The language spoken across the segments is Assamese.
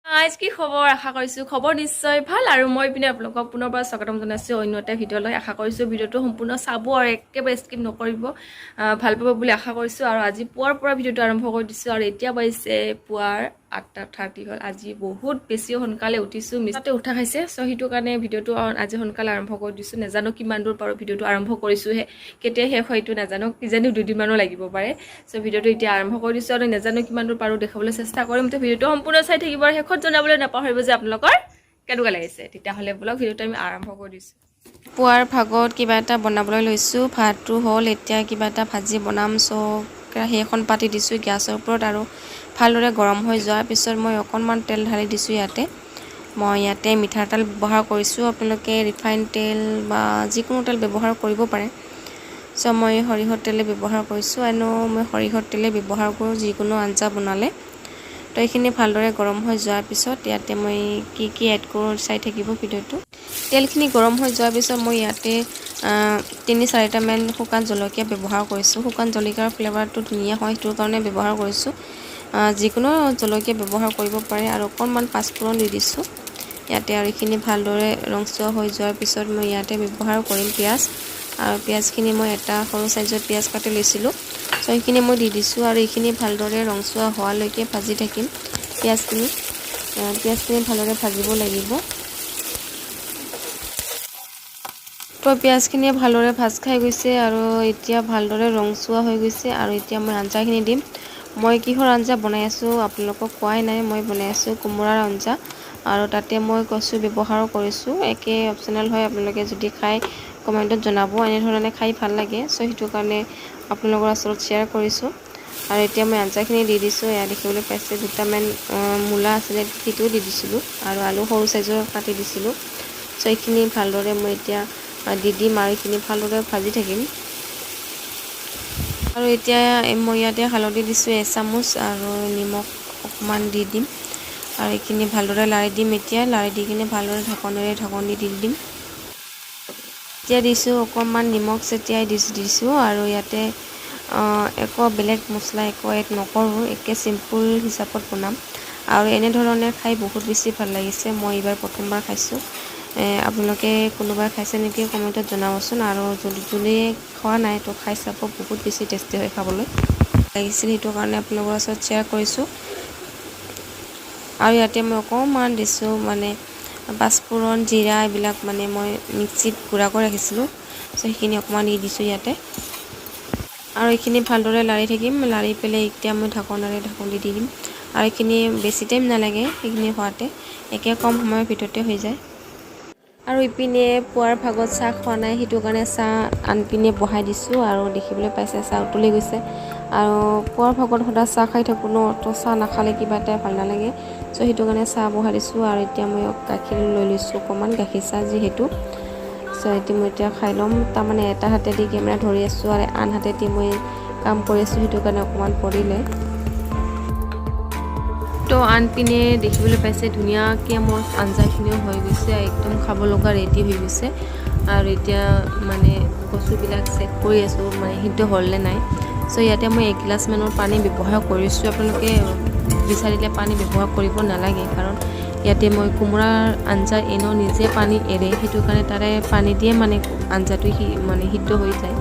আজ কি খবৰ আশা কৰিছো খবৰ নিশ্চয় ভাল আৰু মই পিনে আপোনালোকক পুনৰবাৰ স্বাগতম জনাইছো অন্য এটা ভিডিঅ'লৈ আশা কৰিছো ভিডিঅ'টো সম্পূৰ্ণ চাব আৰু একেবাৰে স্কিপ নকৰিব ভাল পাব বুলি আশা কৰিছো আৰু আজি পুৱাৰ পৰা ভিডিঅ'টো আৰম্ভ কৰি দিছো আৰু এতিয়া পাইছে পুৱাৰ 8:30 হ'ল আজি বহুত বেছি সোনকালে উঠিছো মিছতে উঠা খাইছে সো হিটো কাৰণে ভিডিঅ'টো আজি সোনকালে আৰম্ভ কৰি দিছো নেজানো কিমান দূৰ পাৰো ভিডিঅ'টো আৰম্ভ কৰিছোহে কেতিয়া শেষ হয়তো নাজানো কিজানি দুদিন মানো লাগিব পাৰে সো ভিডিঅ'টো এতিয়া আৰম্ভ কৰি দিছো আৰু নেজানো কিমান দূৰ পাৰো দেখাবলৈ চেষ্টা কৰিম তো ভিডিঅ'টো সম্পূৰ্ণ চাই থাকিব আৰু শেষত জনাবলৈ নাপাহৰিব যে আপোনালোকৰ কেনেকুৱা লাগিছে তেতিয়াহ'লে ব্লগ ভিডিঅ'টো আমি আৰম্ভ কৰি দিছো পুৱাৰ ভাগত কিবা এটা বনাবলৈ লৈছো ভাতটো হ'ল এতিয়া কিবা এটা ভাজি বনাম সো কেৰাহী এখন পাতি দিছো গ্যাছৰ ওপৰত আৰু ভালদৰে গৰম হৈ যোৱাৰ পিছত মই অকণমান তেল ঢালি দিছো মই ইয়াতে মিঠাৰ তেল ব্যৱহাৰ কৰিছো আপোনালোকে ৰিফাইন তেল বা যিকোনো তেল ব্যৱহাৰ কৰিব পাৰে সো মই সৰিয়হৰ তেল ব্যৱহাৰ কৰিছো আৰু মই সৰিয়হৰ তেল ব্যৱহাৰ কৰো যিকোনো আঞ্জা বনালে তো এইখিনি ভালদৰে গৰম হৈ যোৱাৰ পিছত ইয়াতে মই কি এড কৰো চাই থাকিব ভিডিঅ'টো তেলখিনি গৰম হৈ যোৱাৰ পিছত মই ইয়াতে 3-4টা মান শুকান জলকীয়া ব্যৱহাৰ কৰিছো শুকান জলকীয়াৰ ফ্লেভাৰটো ধুনীয়া হয় সেইটো কাৰণে ব্যৱহাৰ কৰিছো যিকোনো জলকীয়া ব্যৱহাৰ কৰিব পাৰে আৰু অকণমান পাঁচফোৰণ দি দিছো ইয়াতে আৰু এইখিনি ভালদৰে ৰংচুৱা হৈ যোৱাৰ পিছত মই ইয়াতে ব্যৱহাৰ কৰিম পিয়াজ আৰু পিয়াজখিনি মই এটা সৰু সাইজৰ পিয়াজ কাটি লৈছিলো সো এইখিনি মই দি দিছো আৰু এইখিনি ভালদৰে ৰংচুৱা হোৱালৈকে ভাজি থাকিম পিয়াজখিনি ভালদৰে ভাজিব লাগিব তো পিয়াজখিনি ভালদৰে ভাজ খাই গৈছে আৰু এতিয়া ভালদৰে ৰংচুৱা হৈ গৈছে আৰু এতিয়া মই আঞ্জাখিনি দিম মই কিহৰ আঞ্জা বনাই আছো আপোনালোকক কোৱাই নাই মই বনাই আছো কোমোৰাৰ আঞ্জা আৰু তাতে মই কচু ব্যৱহাৰ কৰিছো একে অপচনেল হয় আপোনালোকে যদি খাই কমেন্টত জনাব এনে ধৰণে খাই ভাল লাগে সো হিটো কাৰণে আপোনালোকৰ ওচৰত শেয়াৰ কৰিছো আৰু এতিয়া মই আঞ্জাখিনি দি দিছো এয়া দেখিবলৈ পাইছে দুটামান মূলা আছিল সেইটো দি দিছিলো আৰু আলু সৰু সাইজৰ কাটি দিছিলো সো এইখিনি ভালদৰে মই এতিয়া দি দিম আৰু এইখিনি ভালদৰে ভাজি থাকিম আৰু এতিয়া মই ইয়াতে হালধি দিছো 1 চামুচ আৰু নিমখ অকমান দি দিম আৰু এইখিনি ভালদৰে লাৰি দিম এতিয়া লাৰি দি কিনে ভালদৰে ঢাকনি দি দিম এতিয়া দিছো অকমান নিমখ ছটিয়াই দিছো আৰু ইয়াতে একো বেলেগ মছলা একো এড নকৰো একে সিম্পল হিচাপত বনাম আৰু এনে ধৰণে খাই বহুত বেছি ভাল লাগিছে মই এইবাৰ প্ৰথমবাৰ খাইছো আপোনালোকে কোনোবাই খাইছে নেকি কমেন্টত জনাবচোন আৰু যদি খোৱা নাই তো খাই চাব বহুত বেছি টেষ্টি হয় খাবলৈ লাগিছিল সেইটো কাৰণে আপোনালোকৰ ওচৰত শেয়াৰ কৰিছো আৰু ইয়াতে মই অকণমান দিছো মানে পাঁচফোৰণ জিৰা এইবিলাক মানে মই মিক্সিত গুড়া কৰি ৰাখিছিলো সো সেইখিনি অকণমান দি দিছো ইয়াতে আৰু এইখিনি ভালদৰে লাৰি থাকিম লাৰি পেলাই এতিয়া মই ঢাকনি দি দিম আৰু এইখিনি বেছি টাইম নালাগে সেইখিনি হোৱাতে একে কম সময়ৰ ভিতৰতে হৈ যায় আৰু ইপিনে পুৱাৰ ভাগত চাহ খোৱা নাই সেইটো কাৰণে চাহ আনপিনে বহাই দিছো আৰু দেখিবলৈ পাইছে চাহ উতলি গৈছে আৰু পুৱাৰ ভাগত সদায় চাহ খাই থাকো ন তো চাহ নাখালে কিবা এটা ভাল নালাগে সো সেইটো কাৰণে চাহ বহাই দিছো আৰু এতিয়া মই গাখীৰ লৈ লৈছো অকমান গাখীৰ চাহ যিহেতু সো মই এতিয়া খাই লম তাৰমানে এটা হাতেদি কেমেৰা ধৰি আছো আৰু আন হাতেদি মই কাম কৰি আছো সেইটো কাৰণে অকমান পৰিলে তো আনপিনে দেখিবলৈ পাইছে ধুনীয়াকে মোৰ আঞ্জাখিনিও হৈ গৈছে একদম খাব লগা ৰেডি হৈ গৈছে আৰু এতিয়া মানে কচুবিলাক চেক কৰি আছো মানে সিদ্ধ হ'লনে নাই সো ইয়াতে মই 1 গিলাচ মানৰ পানী ব্যৱহাৰ কৰিছো আপোনালোকে বিচাৰিলে পানী ব্যৱহাৰ কৰিব নালাগে কাৰণ ইয়াতে মই কোমোৰাৰ আঞ্জা এনো নিজে পানী এৰে সেইটো কাৰণে তাৰে পানী দিয়ে মানে আঞ্জাটো মানে সিদ্ধ হৈ যায়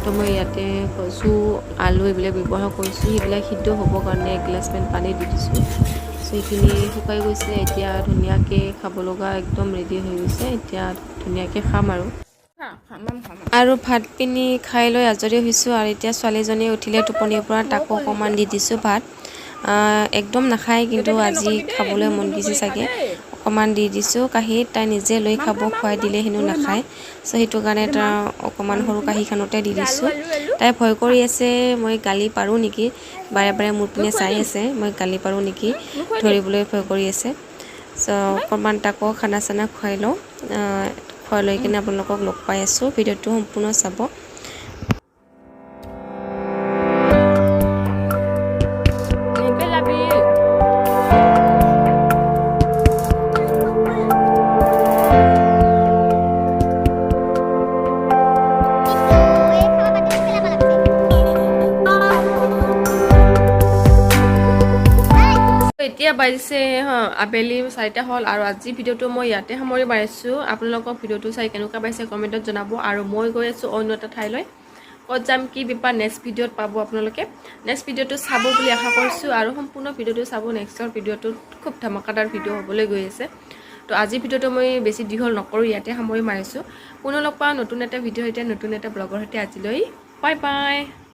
তো মই ইয়াতে কচু আলু এইবিলাক ব্যৱহাৰ কৰিছো সেইবিলাক সিদ্ধ হ'বৰ কাৰণে 1 গিলাচ মান পানী দি দিছো সো এইখিনি শুকাই গৈছে এতিয়া ধুনীয়াকে খাব লগা একদম ৰেডি হৈ গৈছে এতিয়া ধুনীয়াকে খাম আৰু ভাত পিনি খাই লৈ আজৰি হৈছো আৰু এতিয়া ছোৱালীজনী উঠিলে টোপনিৰ পৰা তাকো অকমান দি দিছো ভাত একদম নাখায় কিন্তু আজি খাবলৈ মন গৈছে চাগে অকমান দি দিছো কাহীত তাই নিজে লৈ খাব খুৱাই দিলে হেনো নাখায় সো সেইটো কাৰণে তাৰ অকমান সৰু কাহীখনতে দি দিছো তাই ভয় কৰি আছে মই গালি পাৰো নেকি বাৰে বাৰে মোৰ পিনে চাই আছে মই গালি পাৰো নেকি ধৰিবলৈ ভয় কৰি আছে সো অকমান তাকো খানা চানা খুৱাই লওঁ খুৱাই লৈ কিনে আপোনালোকক লগ পাই আছো ভিডিঅ'টো সম্পূৰ্ণ চাব এতিয়া বাজিছে আবেলি 4টা হ'ল আৰু আজি ভিডিঅ'টো মই ইয়াতে সামৰি মাৰিছোঁ আপোনালোকক ভিডিঅ'টো চাই কেনেকুৱা পাইছে কমেণ্টত জনাব আৰু মই গৈ আছোঁ অন্য এটা ঠাইলৈ ক'ত যাম কি বিপা নেক্সট ভিডিঅ'ত পাব আপোনালোকে নেক্সট ভিডিঅ'টো চাব বুলি আশা কৰিছোঁ আৰু সম্পূৰ্ণ ভিডিঅ'টো চাব নেক্সটৰ ভিডিঅ'টোত খুব ধমাকাদাৰ ভিডিঅ' হ'বলৈ গৈ আছে তো আজি ভিডিঅ'টো মই বেছি দীঘল নকৰোঁ ইয়াতে সামৰি মাৰিছোঁ পুনৰ লগ পাওঁ নতুন এটা ভিডিঅ' সৈতে নতুন এটা ব্লগৰ সৈতে আজিলৈ বাই বাই